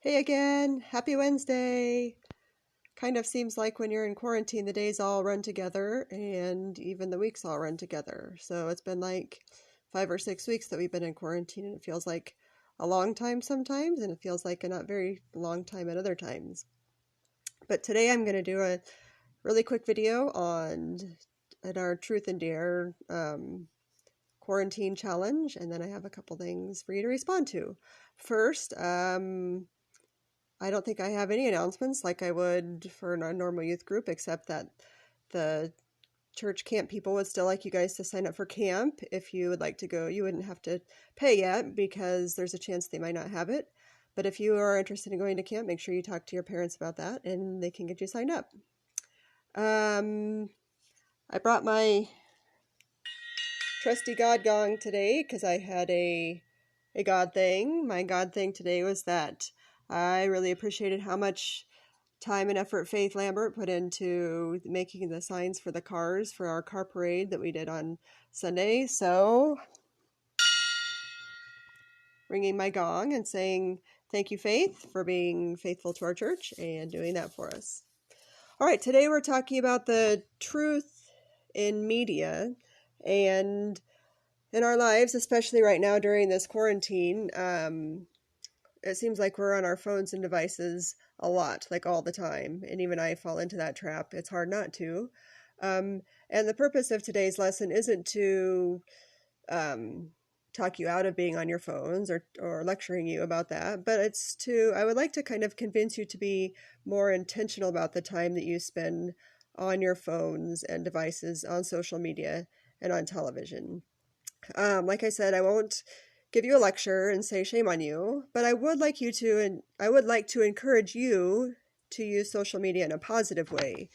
Hey again, happy Wednesday. Kind of seems like when you're in quarantine, the days all run together and even the weeks all run together. So it's been like 5 or 6 weeks that we've been in quarantine, and it feels like a long time sometimes, and it feels like a not very long time at other times. But today I'm going to do a really quick video on our Truth and Dare quarantine challenge, and then I have a couple things for you to respond to. First, I don't think I have any announcements like I would for a normal youth group, except that the church camp people would still like you guys to sign up for camp. If you would like to go, you wouldn't have to pay yet because there's a chance they might not have it. But if you are interested in going to camp, make sure you talk to your parents about that and they can get you signed up. I brought my trusty God gong today because I had a God thing. My God thing today was that I really appreciated how much time and effort Faith Lambert put into making the signs for the cars for our car parade that we did on Sunday. So, ringing my gong and saying thank you, Faith, for being faithful to our church and doing that for us. All right, today we're talking about the truth in media and in our lives, especially right now during this quarantine. It seems like we're on our phones and devices a lot, like all the time. And even I fall into that trap. It's hard not to. And the purpose of today's lesson isn't to talk you out of being on your phones or lecturing you about that, but I would like to kind of convince you to be more intentional about the time that you spend on your phones and devices, on social media, and on television. Like I said, I won't give you a lecture and say shame on you, but I would like to encourage you to use social media in a positive way.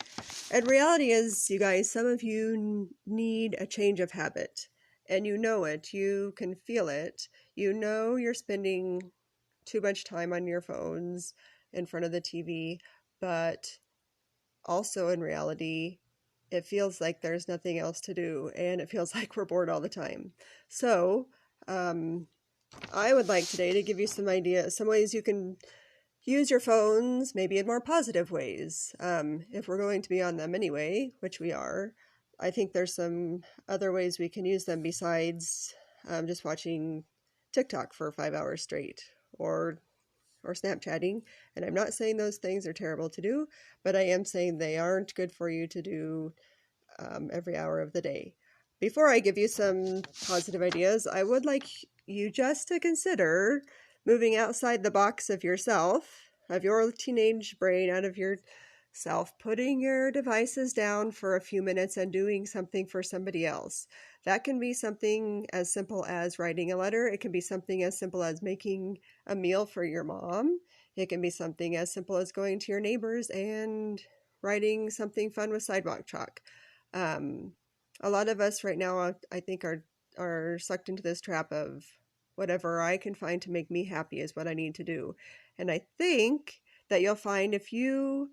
And reality is, you guys, some of you need a change of habit, and you know it. You can feel it. You know you're spending too much time on your phones in front of the TV, but also in reality, it feels like there's nothing else to do, and it feels like we're bored all the time. So, I would like today to give you some ideas, some ways you can use your phones, maybe in more positive ways. If we're going to be on them anyway, which we are, I think there's some other ways we can use them besides just watching TikTok for 5 hours straight or Snapchatting. And I'm not saying those things are terrible to do, but I am saying they aren't good for you to do every hour of the day. Before I give you some positive ideas, I would like you just to consider moving outside the box of yourself, of your teenage brain, out of yourself, putting your devices down for a few minutes and doing something for somebody else. That can be something as simple as writing a letter. It can be something as simple as making a meal for your mom. It can be something as simple as going to your neighbors and writing something fun with sidewalk chalk. A lot of us right now, I think, are sucked into this trap of whatever I can find to make me happy is what I need to do. And I think that you'll find if you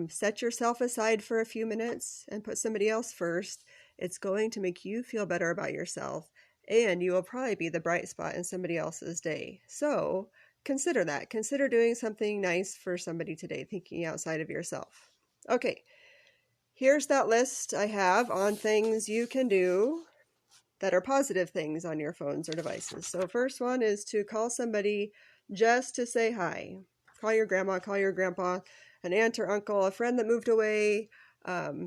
set yourself aside for a few minutes and put somebody else first, it's going to make you feel better about yourself, and you will probably be the bright spot in somebody else's day. So consider that. Consider doing something nice for somebody today, thinking outside of yourself. Okay. Here's that list I have on things you can do that are positive things on your phones or devices. So first one is to call somebody just to say hi. Call your grandma, call your grandpa, an aunt or uncle, a friend that moved away,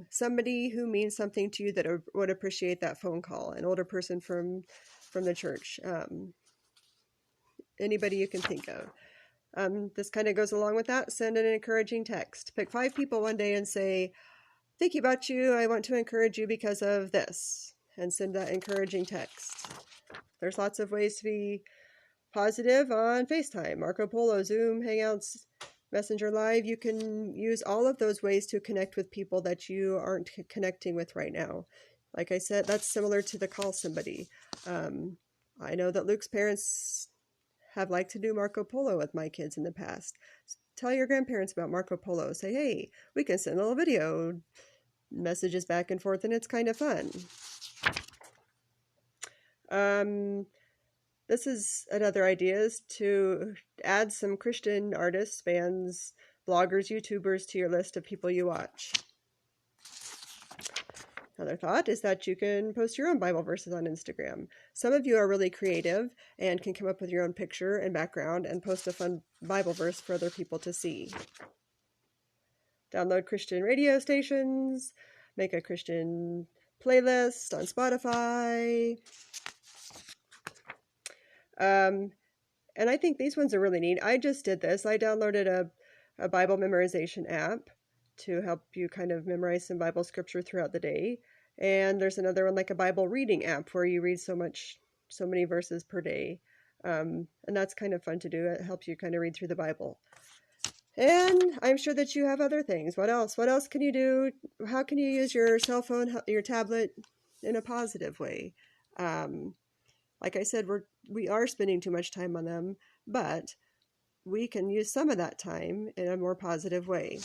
somebody who means something to you that would appreciate that phone call, an older person from the church, anybody you can think of. This kind of goes along with that. Send an encouraging text. Pick 5 people one day and say, thinking about you, I want to encourage you because of this, and send that encouraging text. There's lots of ways to be positive on FaceTime, Marco Polo, Zoom, Hangouts, Messenger Live. You can use all of those ways to connect with people that you aren't connecting with right now. Like I said, that's similar to the call somebody. I know that Luke's parents have liked to do Marco Polo with my kids in the past. Tell your grandparents about Marco Polo. Say, hey, we can send a little video messages back and forth, and it's kind of fun. this is another idea, is to add some Christian artists, bands, bloggers, YouTubers to your list of people you watch. Another thought is that you can post your own Bible verses on Instagram. Some of you are really creative and can come up with your own picture and background and post a fun Bible verse for other people to see. Download Christian radio stations, make a Christian playlist on Spotify. And I think these ones are really neat. I just did this. I downloaded a Bible memorization app to help you kind of memorize some Bible scripture throughout the day. And there's another one, like a Bible reading app, where you read so many verses per day. And that's kind of fun to do. It helps you kind of read through the Bible. And I'm sure that you have other things. What else? What else can you do? How can you use your cell phone, your tablet in a positive way? Like I said, we are spending too much time on them, but we can use some of that time in a more positive way.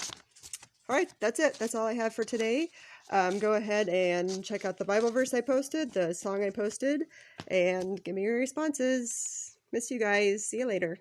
All right, that's it. That's all I have for today. Go ahead and check out the Bible verse I posted, the song I posted, and give me your responses. Miss you guys. See you later.